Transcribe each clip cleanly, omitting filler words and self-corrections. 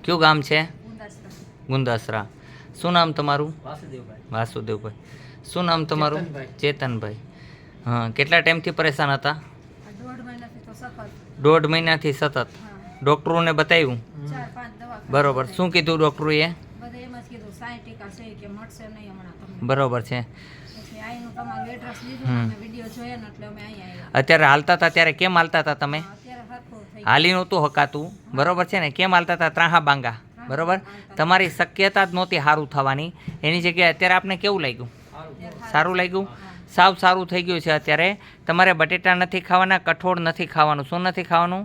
કયું ગામ છે? ગુંદાસરા. શું નામ તમારું? વાસુદેવભાઈ. શું નામ તમારું? ચેતનભાઈ. હા, કેટલા ટાઈમથી પરેશાન હતા? 1.5 મહિનાથી સતત. ડૉક્ટરોને બતાવ્યું? બરોબર. શું કીધું ડૉક્ટરોએ? બરોબર છે. અત્યારે હાલતા હતા ત્યારે કેમ હાલતા હતા તમે? હાલી નહોતું હકાતું, બરોબર છે ને? કેમ હાલતા હતા? ત્રાહા બાંગા, બરોબર. તમારી શક્યતા જ નહોતી સારું થવાની. એની જગ્યાએ અત્યારે આપને કેવું લાગ્યું? સારું લાગ્યું? સાવ સારું થઈ ગયું છે. અત્યારે તમારે બટેટા નથી ખાવાના, કઠોળ નથી ખાવાનું. શું નથી ખાવાનું?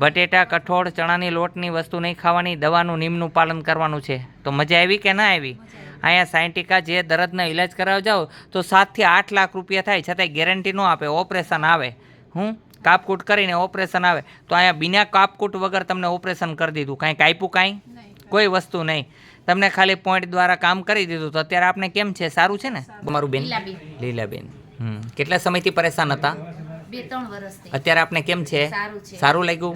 બટેટા, કઠોળ, ચણાની લોટની વસ્તુ નહીં ખાવાની, દવાનું નિયમનું પાલન કરવાનું છે. તો મજા આવી કે ના આવી? અહીંયા સાયન્ટિકા જે દર્દનો ઇલાજ કરાવવા જાઓ તો 7 થી 8 લાખ રૂપિયા થાય, છતાંય ગેરંટી ન આપે. ઓપરેશન આવે, કાપકૂટ કરીને ઓપરેશન આવે. તો અહીંયા બિના કાપકૂટ વગર તમને ઓપરેશન કરી દીધું. કાંઈ કાપ્યું? કાંઈ કોઈ વસ્તુ નહીં. તમને ખાલી પોઈન્ટ દ્વારા કામ કરી દીધું. તો અત્યારે આપને કેમ છે? સારું છે ને? તમારું બેન? લીલાબેન. કેટલા સમયથી પરેશાન હતા? 2-3 વર્ષથી. અત્યારે આપને કેમ છે? સારું લાગ્યું?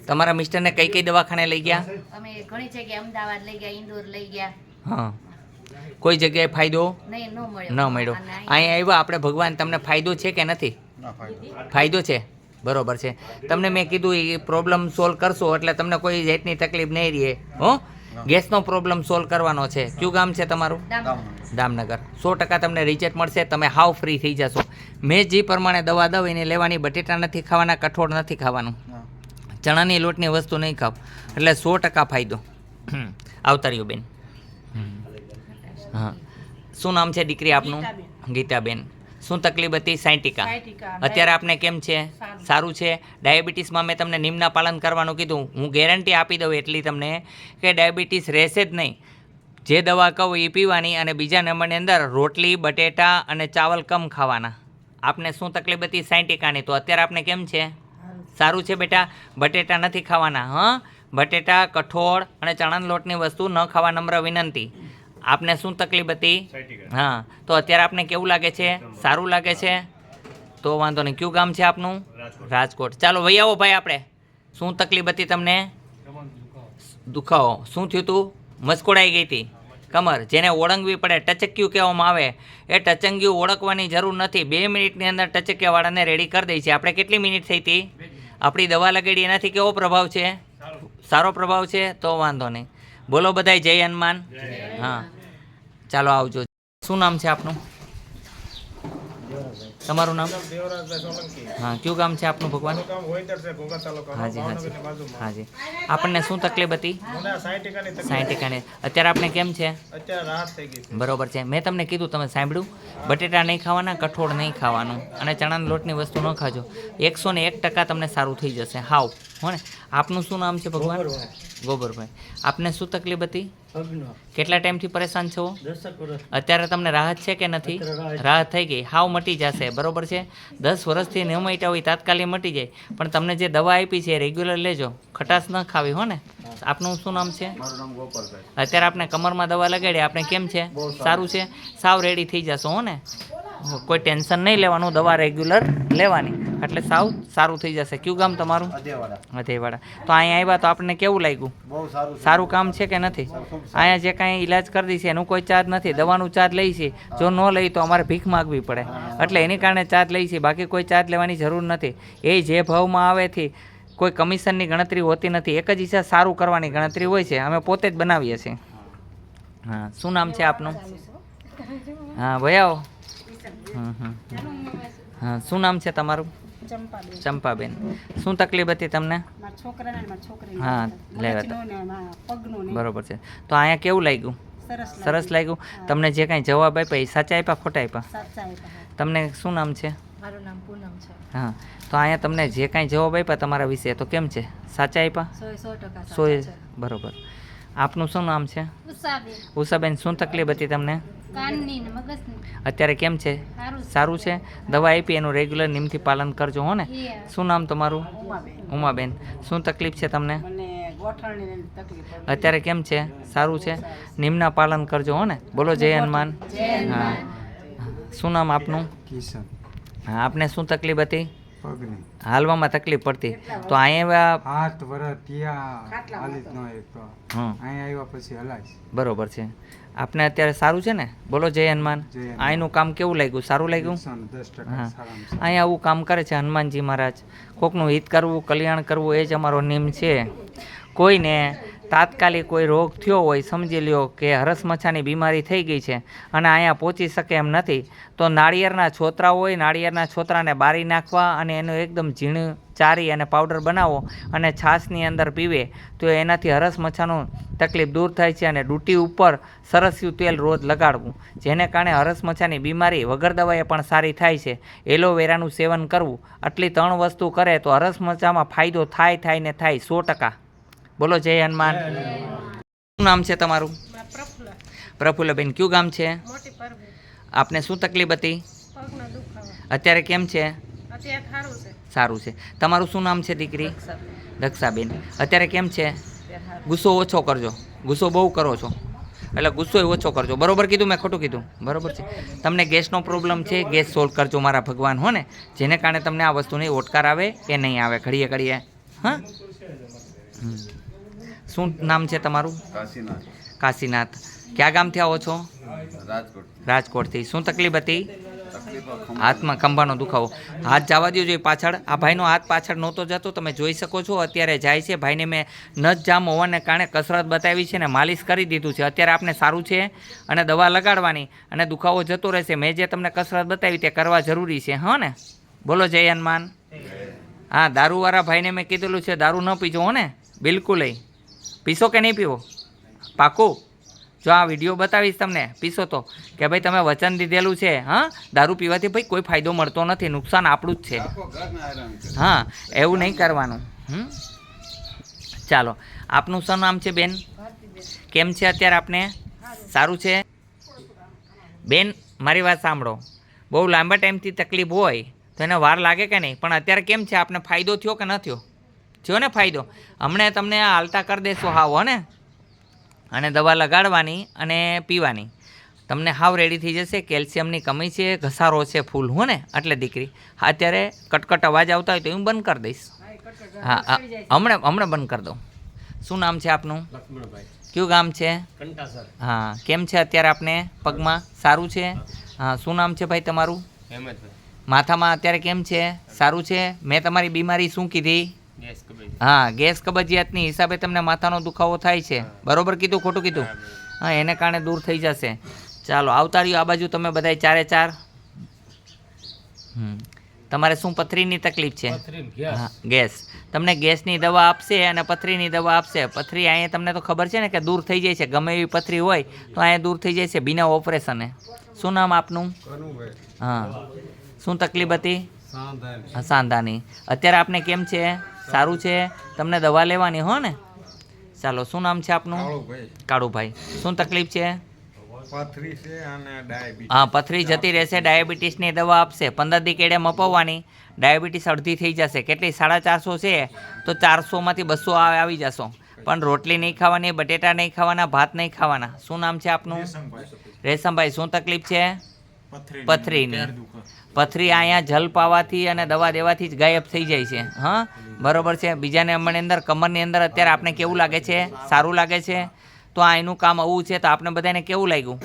તમારા મિસ્ટરને કઈ કઈ દવાખાને લઈ ગયા? અમે ઘણી જગ્યાએ અમદાવાદ લઈ ગયા, ઇન્દોર લઈ ગયા. હા, કોઈ જગ્યાએ ફાયદો ન મળ્યો. અહીંયા આવ્યા આપણે, ભગવાન તમને ફાયદો છે કે નથી? ફાયદો છે, બરોબર છે. તમને મેં કીધું એ પ્રોબ્લેમ સોલ્વ કરશો એટલે તમને કોઈ જાતની તકલીફ નહીં રહે. હો, ગેસનો પ્રોબ્લેમ સોલ્વ કરવાનો છે. કયું ગામ છે તમારું? દામનગર. 100% તમને રિઝલ્ટ મળશે. તમે હાવ ફ્રી થઈ જશો. મેં જે પ્રમાણે દવા દઉં એને લેવાની. બટેટા નથી ખાવાના, કઠોળ નથી ખાવાનું, ચણાની લોટની વસ્તુ નહીં ખાવ, એટલે 100% ફાયદો. આવતા રહ્યો બેન. હા, શું નામ છે દીકરી આપનું? ગીતાબેન. શું તકલીફ હતી? સાયન્ટિકા. અત્યારે આપને કેમ છે? સારું છે. ડાયાબિટીસમાં મેં તમને નિયમના પાલન કરવાનું કીધું. હું ગેરંટી આપી દઉં એટલી તમને કે ડાયાબિટીસ રહેશે જ નહીં. જે દવા કહું એ પીવાની. અને બીજા નંબરની અંદર રોટલી, બટેટા અને ચાવલ કમ ખાવાના. આપને શું તકલીફ હતી? સાયન્ટિકાની. તો અત્યારે આપને કેમ છે? સારું છે બેટા. બટેટા નથી ખાવાના. હા, બટેટા, કઠોળ અને ચણાના લોટની વસ્તુ ન ખાવા, નમ્ર વિનંતી. આપને શું તકલીફ હતી? હા, તો અત્યારે આપને કેવું લાગે છે? સારું લાગે છે? તો વાંધો નહીં. કયું ગામ છે આપનું? રાજકોટ. ચાલો વહી આવો ભાઈ. આપણે શું તકલીફ હતી તમને? દુખાવો. શું થયું હતું? મસ્કોડાઈ ગઈ હતી કમર, જેને ઓળંગવી પડે, ટચક્યું કહેવામાં આવે. એ ટચંગ્યું ઓળખવાની જરૂર નથી. 2 મિનિટની અંદર ટચક્યાવાળાને રેડી કરી દે છે. આપણે કેટલી મિનિટ થઈ હતી? આપણી દવા લગાડી એનાથી કેવો પ્રભાવ છે? સારો પ્રભાવ છે. તો વાંધો નહીં. બોલો બધાય જય હનુમાન. હા, ચાલો આવજો. શું નામ છે આપનું? તમારું નામ? હા, કયું ગામ છે આપનું ભગવાન? હાજી હાજી હાજી. આપણને શું તકલીફ હતી? સાયન્ટિકાની. અત્યારે આપણે કેમ છે? બરોબર છે. મેં તમને કીધું, તમે સાંભળ્યું? બટેટા નહીં ખાવાના, કઠોળ નહીં ખાવાનું અને ચણાના લોટની વસ્તુ ન ખાજો. 101% તમને સારું થઈ જશે. હાવ હો ને. આપનું શું નામ છે ભગવાન? ગોબરભાઈ. આપને શું તકલીફ હતી? કેટલા ટાઈમથી પરેશાન છો? અત્યારે તમને રાહત છે કે નથી? રાહત થઈ ગઈ. હાવ મટી જશે, બરોબર છે. 10 વર્ષથી ન મટ્યા હોય તાત્કાલિક મટી જાય. પણ તમને જે દવા આપી છે એ રેગ્યુલર લેજો. ખટાશ ન ખાવી, હો ને. આપનું શું નામ છે? અત્યારે આપણે કમરમાં દવા લગાડી. આપણે કેમ છે? સારું છે. સાવ રેડી થઈ જશો, હો ને. કોઈ ટેન્શન નહીં લેવાનું, દવા રેગ્યુલર લેવાની એટલે સાવ સારું થઈ જશે. કયું ગામ તમારું? અધેવાડા. તો અહીંયા આવ્યા તો આપણને કેવું લાગ્યું? સારું કામ છે કે નથી? અહીંયા જે કાંઈ ઈલાજ કરી દઈશે એનું કોઈ ચાર્જ નથી. દવાનું ચાર્જ લઈ છે. જો ન લઈ તો અમારે ભીખ માગવી પડે, એટલે એની કારણે ચાર્જ લઈ છે. બાકી કોઈ ચાર્જ લેવાની જરૂર નથી. એ જે ભાવમાં આવેથી કોઈ કમિશનની ગણતરી હોતી નથી. એક જ ઈચ્છા સારું કરવાની ગણતરી હોય છે. અમે પોતે જ બનાવીએ છીએ. હા, શું નામ છે આપનું? હા ભાઈ આવો. હા, શું નામ છે તમારું? ચંપાબેન. શું તકલીફ હતી તમને? હા, બરોબર છે. તો અહીંયા કેવું લાગ્યું? સરસ લાગ્યું. તમને જે કાંઈ જવાબ આપ્યા એ સાચા આપ્યા, ખોટા આપ્યા? તમને શું નામ છે? મારું નામ પૂનમ છે. હા, તો અહીંયા તમને જે કાંઈ જવાબ આપ્યા તમારા વિશે તો કેમ છે? સાચા આપ્યા? 100%. બરોબર. આપનું શું નામ છે? ઉષાબેન. શું તકલીફ હતી તમને? અત્યારે કેમ છે? સારું છે. દવા આપી એનું રેગ્યુલર નિયમથી પાલન કરજો, હો ને. શું નામ તમારું? ઉમાબેન. શું તકલીફ છે તમને? અત્યારે કેમ છે? સારું છે. નિયમના પાલન કરજો, હો ને. બોલો જય હનુમાન. હા, શું નામ આપનું? હા, આપને શું તકલીફ હતી? પગની હાલવામાં તકલીફ પડતી, તો અહીંયા 8 વર્ષ ત્યાં હાલી જ ન એક હં અહીંયા આવ્યા પછી હલાય. બરોબર છે. આપને અત્યારે સારું છે ને? બોલો જય હનુમાન. જય હનુમાન. અહીંનું કામ કેવું લાગ્યું? સારું લાગ્યું? 10% હા. સારામાં અહીંયા આવું કામ કરે છે હનુમાનજી મહારાજ. કોકનું હિત કરવું, કલ્યાણ કરવું એ જ અમારો નિયમ છે. કોઈને તાત્કાલિક કોઈ રોગ થયો હોય, સમજી લ્યો કે હરસ મચ્છાની બીમારી થઈ ગઈ છે અને અહીંયા પહોંચી શકે એમ નથી, તો નાળિયેરના છોતરા હોય, નાળિયેરના છોતરાને બારી નાખવા અને એનું એકદમ ઝીણું ચારી અને પાવડર બનાવો અને છાશની અંદર પીવે તો એનાથી હરસ મચ્છાનું તકલીફ દૂર થાય છે. અને ડૂટી ઉપર સરસ્યું તેલ રોજ લગાડવું, જેને કારણે હરસ મચ્છાની બીમારી વગર દવાએ પણ સારી થાય છે. એલોવેરાનું સેવન કરવું, આટલી 3 વસ્તુ કરે તો હરસ મચ્છામાં ફાયદો થાય ને થાય 100%. બોલો જય હનુમાન. શું નામ છે તમારું? પ્રફુલ્લબેન. કયું ગામ છે? આપને શું તકલીફ હતી? અત્યારે કેમ છે? સારું છે. તમારું શું નામ છે દીકરી? દક્ષાબેન. અત્યારે કેમ છે? ગુસ્સો ઓછો કરજો, ગુસ્સો બહુ કરો છો એટલે ગુસ્સો ઓછો કરજો. બરોબર કીધું મેં? ખોટું કીધું? બરોબર છે. તમને ગેસનો પ્રોબ્લેમ છે, ગેસ સોલ્વ કરજો મારા ભગવાન હો ને, જેને કારણે તમને આ વસ્તુની ઓટકાર આવે કે નહીં આવે ઘડીએ ઘડીએ. હા. શું નામ છે તમારું? કાશીનાથ. કાશીનાથ. ક્યાં ગામથી આવો છો? રાજકોટ. રાજકોટથી. શું તકલીફ હતી? તકલીફો હાથમાં ખંભાનો દુખાવો. હાથ જવા દો જોઈએ પાછળ. આ ભાઈનો હાથ પાછળ નહોતો જતો, તમે જોઈ શકો છો. અત્યારે જાય છે. ભાઈને મેં નસ જામ હોવાને કારણે કસરત બતાવી છે ને માલિશ કરી દીધું છે. અત્યારે આપને સારું છે અને દવા લગાડવાની અને દુખાવો જતો રહેશે. મેં જે તમને કસરત બતાવી તે કરવા જરૂરી છે. હા ને? બોલો જય હનુમાન. હા, દારૂવાળા ભાઈને મેં કીધેલું છે દારૂ ન પીજો હો ને, બિલકુલ. પીશો કે નહીં પીવો? પાકું? જો આ વિડીયો બતાવીશ તમને, પીશો તો કે ભાઈ તમે વચન દીધેલું છે. હા, દારૂ પીવાથી ભાઈ કોઈ ફાયદો મળતો નથી, નુકસાન આપણું જ છે. હા, એવું નહીં કરવાનું. ચાલો, આપનું શું નામ છે બેન? કેમ છે અત્યારે આપને? સારું છે બેન? મારી વાત સાંભળો, બહુ લાંબા ટાઈમથી તકલીફ હોય તો એને વાર લાગે કે નહીં, પણ અત્યારે કેમ છે? આપને ફાયદો થયો કે ન થયો? થયો ને ફાયદો? હમણાં તમને આ હાલતા કરી દેશો હાવ હો ને, અને દવા લગાડવાની અને પીવાની, તમને હાવ રેડી થઈ જશે. કેલ્શિયમની કમી છે, ઘસારો છે ફૂલ હો ને, એટલે દીકરી અત્યારે કટકટ અવાજ આવતા હોય તો હું બંધ કરી દઈશ. હા, હમણાં બંધ કરી દઉં. શું નામ છે આપનું? કયું ગામ છે? હા, કેમ છે અત્યારે આપને પગમાં? સારું છે? હા, શું નામ છે ભાઈ તમારું? માથામાં અત્યારે કેમ છે? સારું છે? મેં તમારી બીમારી શું કીધી? હા, ગેસ કબજિયાતની હિસાબે તમને માથાનો દુખાવો થાય છે. બરોબર કીધું? ખોટું કીધું? હા, એને કારણે દૂર થઈ જશે. ચાલો, આવતા રહ્યો આ બાજુ તમે બધા 4 તમારે શું પથરીની તકલીફ છે? હા, ગેસ. તમને ગેસની દવા આપશે અને પથરીની દવા આપશે. પથરી અહીંયા તમને તો ખબર છે ને કે દૂર થઈ જાય છે, ગમે એવી પથરી હોય તો અહીંયા દૂર થઈ જાય છે બિના ઓપરેશને. શું નામ આપનું? હા, શું તકલીફ હતી? સાંધાની. અત્યારે આપને કેમ છે? સારું છે? તમને દવા લેવાની હો ને? ચાલો, શું નામ છે આપનું? કાળુભાઈ. શું તકલીફ છે? પથરી છે અને ડાયાબિટીસ. હા, પથરી જતી રહેશે. ડાયાબિટીસની દવા આપશે. 15 દી કેડે મપાવવાની. ડાયાબિટીસ અડધી થઈ જશે. કેટલી? 450 છે તો 400માંથી 200 આવી જશો. પણ રોટલી નહીં ખાવાની, બટેટા નહીં ખાવાના, ભાત નહીં ખાવાના. શું નામ છે આપનું? રેશમભાઈ. શું તકલીફ છે? પથરીની. પથરી અહીંયા જલ પાવાથી અને દવા દેવાથી જ ગાયબ થઈ જાય છે. હા, બરોબર છે. બીજાને અમને અંદર કમરની અંદર અત્યારે આપણે કેવું લાગે છે? સારું લાગે છે? તો આ એનું કામ આવું છે તો આપણે બધાને કેવું લાગ્યું?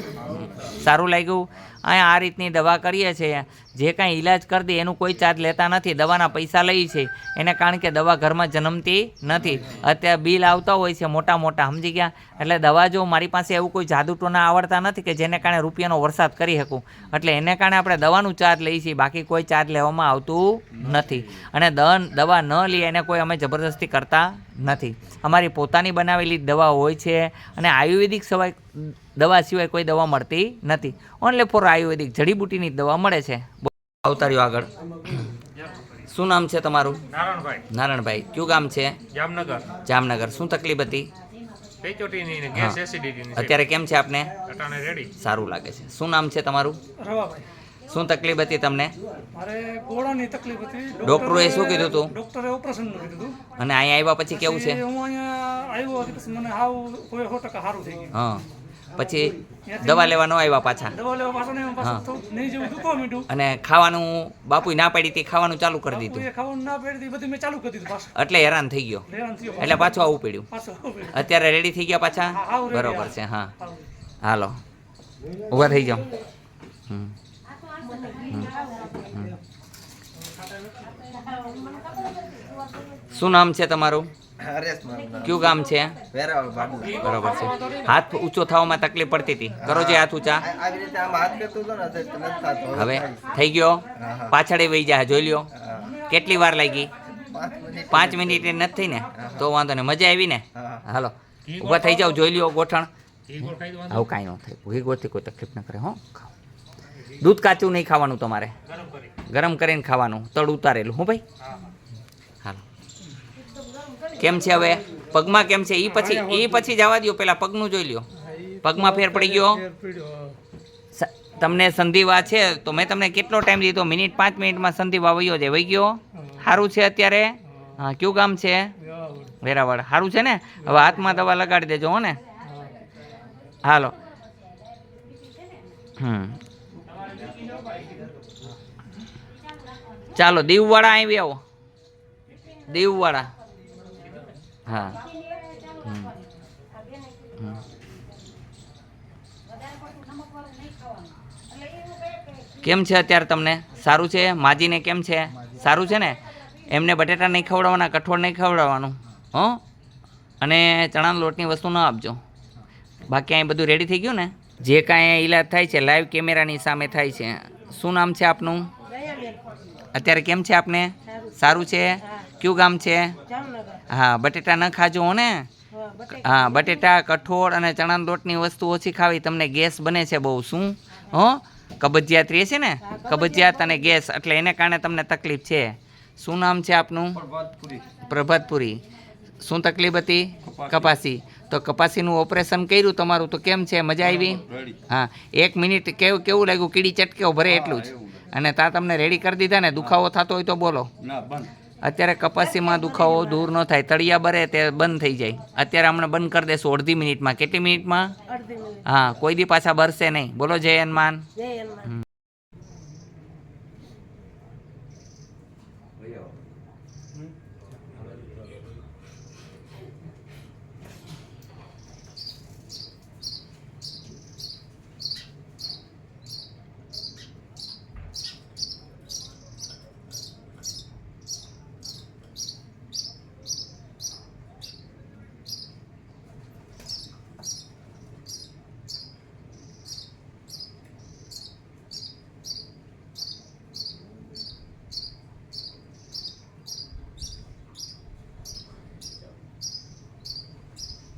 સારું લાગ્યું? અહીંયા આ રીતની દવા કરીએ છીએ. જે કાંઈ ઈલાજ કરી દે એનું કોઈ ચાર્જ લેતા નથી, દવાના પૈસા લઈએ છે એને કારણ કે દવા ઘરમાં જન્મતી નથી. અત્યારે બિલ આવતા હોય છે મોટા મોટા, સમજી ગયા? એટલે દવા જો મારી પાસે એવું કોઈ જાદુ ટોના આવડતા નથી કે જેને કારણે રૂપિયાનો વરસાદ કરી શકું, એટલે એને કારણે આપણે દવાનું ચાર્જ લઈએ છીએ, બાકી કોઈ ચાર્જ લેવામાં આવતું નથી. અને દવા ન લઈએ એને કોઈ અમે જબરદસ્તી કરતા નથી. અમારી પોતાની બનાવેલી દવા હોય છે અને આયુર્વેદિક દવા સિવાય કોઈ દવા મળતી નથી. ઓનલી ફોર આયુર્વેદિક જડીબુટીની દવા મળે છે. આવતા રહ્યો આગળ. શું નામ છે તમારું? નારાયણભાઈ. નારાયણભાઈ. કયું ગામ છે? જામનગર. જામનગર. શું તકલીફ હતી? પેચોટીની ને ગેસ એસિડિટીની. અત્યારે કેમ છે આપને? અટાણે રેડી. સારું લાગે છે. શું નામ છે તમારું? રવાભાઈ. શું તકલીફ હતી તમને? મારે ગોળાની તકલીફ હતી. ડોક્ટરોએ શું કીધું હતું? ડોક્ટરે ઓપરેશનનું કીધું હતું. અને અહીંયા આવ્યા પછી કેવું છે? હું અહીંયા આવ્યો હતી પછી મને હાવ કોઈ 100% સારું થઈ ગયું. હા, પછી દવા લેવા ન આવ્યા પાછા દવા લેવા પાછો ને પાછું હા. થોડું નહીં જેવું દુખવા માંડ્યું. અને ખાવાનું બાપુ ના પાડી હતી ખાવાનું ચાલુ કરી દીધું બાપુએ ખાવાનું ના પાડી દીધી, બધું મેં ચાલુ કરી દીધું પાછું. એટલે હેરાન થઈ ગયો હેરાન થયો એટલે પાછું આવવું પડ્યું પાછો અત્યારે રેડી થઈ ગયા પાછા હા, હાવ ready, બરોબર હા. છે હા હાવ. હાલો ઊભા થઈ જાઓ હમ. શું નામ છે તમારું હરેશ મારું નામ. કયું ગામ છે વેરાવળ બાબુ. બરોબર છે હાથ ઊંચો થવામાં તકલીફ પડતી હતી કરો જે હાથ ઊંચા આવી રીતે આમ હાથ કરતો હતો ને તો નથી થતો. હવે થઈ ગયો હા. પાછળ વહી જાય જોઈ લ્યો હા. કેટલી વાર લાગી 5 મિનિટ 5 મિનિટ નથી થઈ ને તો વાંધો ને મજા આવી ને હા. હાલો ઊભા થઈ જાઓ જોઈ લ્યો ગોઠણ ઘી ગોળ ખાઈ દો આવું કાંઈ ન થાય ભૂખી ગોળથી કોઈ તકલીફ ન કરે હો ખાઓ દૂધ કાચું નહીં ખાવાનું તમારે ગરમ કરી ગરમ કરીને ખાવાનું તળ ઉતારેલું હું ભાઈ હા હાલો કેમ છે હવે પગમાં કેમ છે એ પછી જવા દો પેલા પગનું જોઈ લ્યો પગમાં ફેર પડી ગયો તમને સંધિવા છે તો મેં તમને કેટલો ટાઈમ દીધો મિનિટ 5 મિનિટમાં સંધિવા વયો જાય વહી ગયો સારું છે અત્યારે હા કયું ગામ છે વેરાવળ સારું છે ને હવે હાથમાં દવા લગાડી દેજો હો ને હાલો ચાલો દીવવાળા આવી આવો દીવવાળા હા કેમ છે અત્યારે તમને સારું છે માજીને કેમ છે સારું છે ને એમને બટેટા નહીં ખવડાવવાના કઠોળ નહીં ખવડાવવાનું હો અને ચણાના લોટની વસ્તુ ન આપજો બાકી અહીં બધું રેડી થઈ ગયું ને જે કાંઈ ઈલાજ થાય છે લાઈવ કેમેરાની સામે થાય છે શું નામ છે આપનું અત્યારે કેમ છે આપને સારું છે કયું ગામ છે હા બટેટા ન ખાજો હો ને હા બટેટા કઠોળ અને ચણાના લોટની વસ્તુ ઓછી ખાવી તમને ગેસ બને છે બહુ શું હો કબજિયાત રહે છે ને કબજિયાત અને ગેસ એટલે એને કારણે તમને તકલીફ છે શું નામ છે આપનું પ્રભાતપુરી શું તકલીફ હતી કપાસી તો કપાસીનું ઓપરેશન કર્યું તમારું તો કેમ છે મજા આવી હા 1 મિનિટ કેવું લાગ્યું કીડી ચટકેઓ ભરે એટલું જ અને ત્યાં તમને રેડી કરી દીધા ને દુખાવો થતો હોય તો બોલો અત્યારે કપાસીમાં દુખાવો દૂર ન થાય તળિયા બરે તે બંધ થઈ જાય અત્યારે હમણાં બંધ કરી દેશું અડધી મિનિટમાં કેટલી મિનિટમાં હા કોઈ દી પાછા બરશે નહીં બોલો જય હનુમાન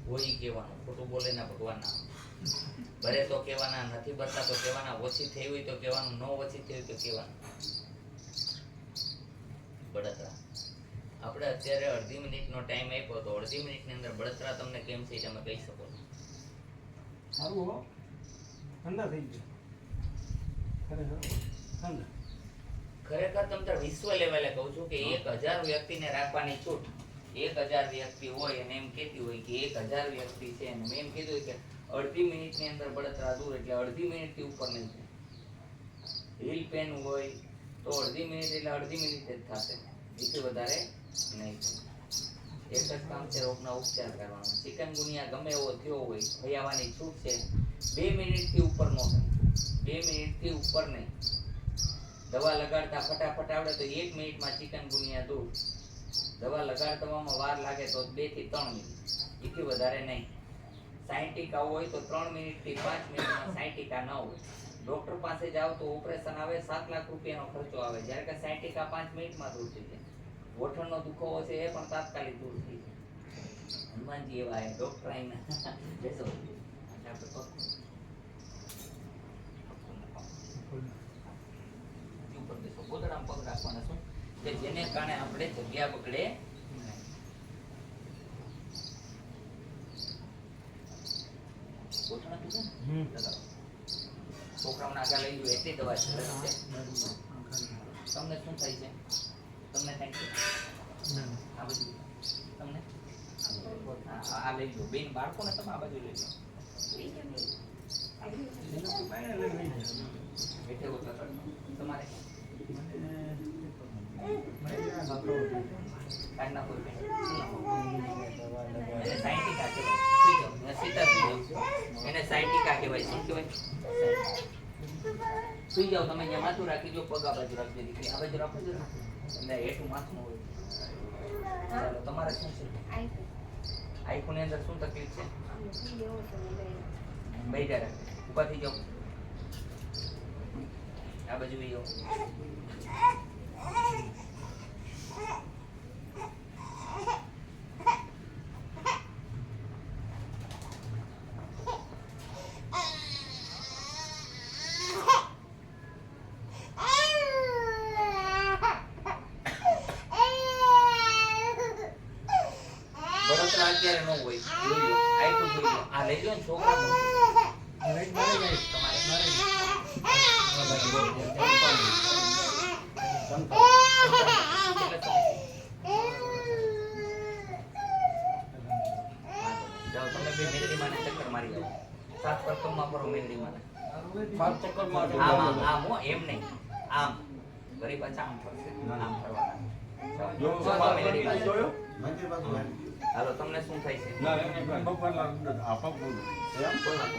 હોય કહેવાનું ખોટું બોલે ના ભગવાનના ભરે તો કહેવાના નથી બરતા તો કહેવાના ઓછી થઈ હોય તો કહેવાનું ન ઓછી થઈ હોય તો કહેવાનું બળતરા આપણે અત્યારે અડધી મિનિટનો ટાઈમ આપ્યો તો અડધી મિનિટની અંદર બળતરા તમને કેમ છે તમે કહી શકો છો સારું હો ઠંડા થઈ ગયા ઠંડા ખરેખર તમે તાર વિશ્વ લેવલે કહું છું કે 1000 વ્યક્તિને રાખવાની છૂટ 1000 વ્યક્તિ હોય અને એમ કહેતી હોય કે 1000 વ્યક્તિ છે અને મેં એમ કીધું કે અડધી મિનિટની અંદર બળતરા દૂર એટલે અડધી મિનિટથી ઉપર નહીં થાય હીલ પેન હોય તો અડધી મિનિટ એટલે અડધી મિનિટ જ થશે એથી વધારે નહીં એક જ કામ છે રોગના ઉપચાર કરવાનો ચિકનગુનિયા ગમે એવો થયો હોય ભયાવાની છૂટ છે 2 મિનિટથી ઉપર ન થાય 2 મિનિટથી ઉપર નહીં દવા લગાડતા ફટાફટ આવડે તો 1 મિનિટમાં ચિકનગુનિયા દૂર દવા લગાડવામાં વાર લાગે તો 2 થી 3 મિનિટ એથી વધારે નહીં 60 ટીકા હોય તો 3 મિનિટથી 5 મિનિટમાં 60 ટીકા ન હોય ડોક્ટર પાસે જાવ તો ઓપરેશન આવે 7 લાખ રૂપિયાનો ખર્ચો આવે જ્યારે કે 60 ટીકા 5 મિનિટમાં દૂર થઈ જાય ગોઠણનો દુખાવો છે એ પણ તાત્કાલિક દૂર થઈ જાય હનુમાનજી એવા હે ડોક્ટર આઈના બેસો ઉપર બેસો ગોદડામાં પગ રાખવાના શું કે જેને કારણે આપણે જગ્યા બગડે ગોઠણ હતું ને લગાવો છોકરાઓને આગળ લઈ ગયો એટલી દવા છે તમને શું થાય છે તમને થાય છે આ બધું તમને આ લઈ લો બેન બાળકોને તમે આ બાજુ લઈ લો બેઠે હો તો તમારે કાઢ નાખો એને સાયન્ટિકા કહેવાય. સીતા સુઈ જાઓ. એને સાયન્ટિકા કહેવાય. શું કહેવાય? સુઈ જાઓ તમે. અહીંયા માથું રાખી દો, પગ આ બાજુ રાખજો દીકરી, આ બાજુ રાખો છો એટલે હેઠું માથું હોય. ચાલો તમારે શું છે? આઈફોન ની અંદર શું તકલીફ છે? બેઠા રાખે. ઊભા થઈ જાઓ. આ બાજુ બી જાઓ. બળતરા અત્યારે ન હોય. જોઈ લો. આઈફોન જોઈ લો. આ લઈ લો ને છોકરા તમારે જાઓ તમે બે મેલડી માને ચક્કર મારી જાઓ. 7 પ્રથમમાં કરો મેલડી માને. આમ આમ આમ હો, એમ નહીં. આમ વળી પાછા આમ ફરશે. આમ ફરવાના. જાઓ, મેલડી માને. હાલો તમને શું થાય છે? બોલ નાખો,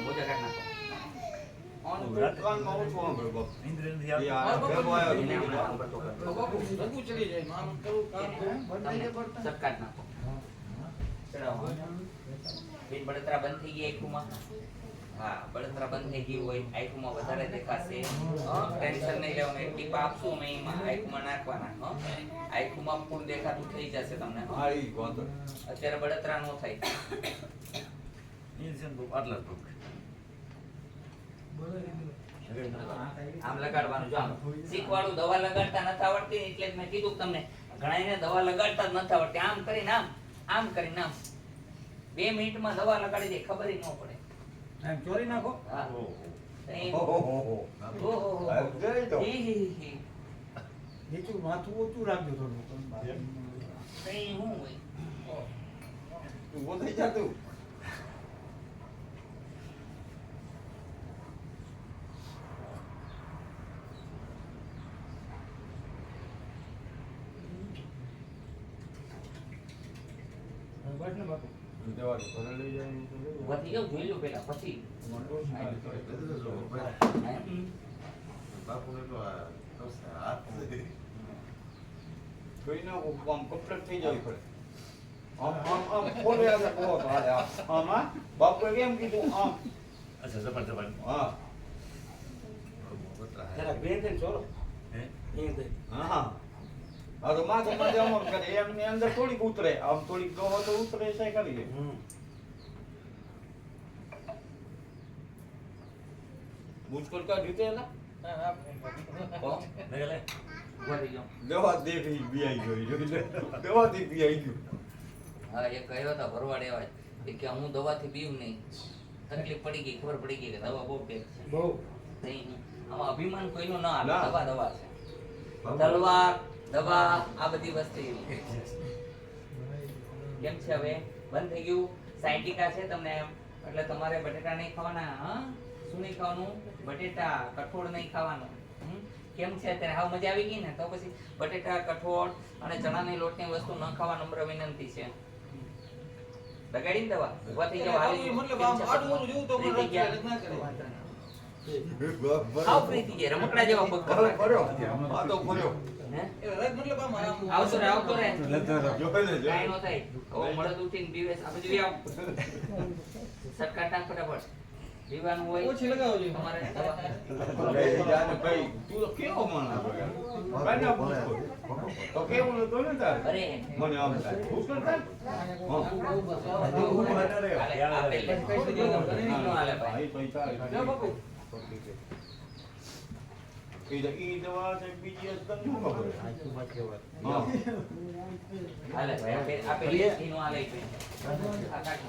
મોજા કાઢ નાખો. એને હમણાં નંબર તો કરો. તમને સટકાટ નાખો. ચડાવો. બેન બળતરા બંધ થઈ ગઈ આંખોમાં? હા, બળતરા બંધ થઈ ગઈ હોય, આંખોમાં વધારે દેખાશે. ટેન્શન નહીં લેવાનું. એક ટીપા આપશું અમે એમાં આંખોમાં નાખવાના. આંખોમાં ફૂલ દેખાતું થઈ જશે તમને. અત્યારે બળતરા ન થાય. આમ લગાડવાનું. જો આમ શીખવાડું. દવા લગાડતા નથી આવડતી એટલે જ મેં કીધું તમને. ઘણાને દવા લગાડતા જ નથી આવડતી. આમ કરીને આમ કરીને આમ 2 મિનિટમાં દવા લગાડી દે, ખબર ય ન પડે. ચોરી નાખો. હા. નીચું માથું ઊંચું રાખજો થોડું. કઈ હું હોય? બસ ને બાપુ. ઉભા થઈ જાઓ, જોઈ લો પેલા પછી. કેમ કીધું આમ જરા બે દે ચોરો. હા તો માથે માથે અમર કરે એમની અંદર થોડીક ઉતરે આમ થોડીક દોહો તો ઉતરે છે કરી દે મુશ્કેલ કા દીતે ના ઉભા થઈ જાઓ. દવા દેખી બીઆઈ ગઈ દવા થી બીઆઈ ગયું હા, એ કહ્યો હતો ભરવાડ એવા કે હું દવાથી પીવું નહીં. તકલીફ પડી ગઈ, ખબર પડી ગઈ કે દવા બહુ પેક છે. બહુ નહીં, આમાં અભિમાન કોઈનું ના આવે. ના. દવા છે. તલવાર દવા આ બધી વસ્તુ કેમ છે હવે બંધ થઈ ગયું. સાયન્ટિકા છે તમને એમ એટલે તમારે બટેટા નહીં ખાવાના. હા, શું નહીં ખાવાનું? બટેટા કઠોળ નહીં ખાવાનું. કેમ છે અત્યારે હાવ મજા આવી ગઈ ને? તો પછી બટેટા કઠોળ અને ચણાની લોટની વસ્તુ ન ખાવા નમ્ર વિનંતી છે. લગાડીને દવા. ઉભા થઈ જાઓ. હાલી આવ ફ્રી થઈ જાય. રમકડા જેવા પગ કરવા. આ તો ફર્યો આવતો રે આવતો રે. કાંઈ નો થાય. ઓ મળદ ઉઠીને બીવેશ આ બધું આવ. સટકા ટાંક ફટાફટ. પીવાનું હોય ઓછી લગાવજો તમારે દવા. ભાઈ તું તો કેવો માણસ તો કેવું તો ને તાર અરે મને આમ થાય મુશ્કેલ થાય આપેલ લે. નો હાલે ભાઈ. ઈ દવા છે બીજી તમને શું ખબર હાલે ભાઈ. આપેલ લે. નો હાલે આ કાઢ.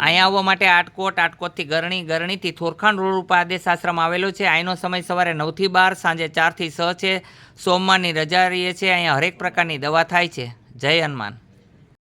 અહીંયા આવવા માટે આટકોટથી ગરણીથી થોરખાણ રોડ ઉપર આદેશ આશ્રમ આવેલો છે. અહીંનો સમય સવારે 9 થી 12, સાંજે 4 થી 6 છે. સોમવારની રજા રહીએ છે. અહીંયા હરેક પ્રકારની દવા થાય છે. જય હનુમાન.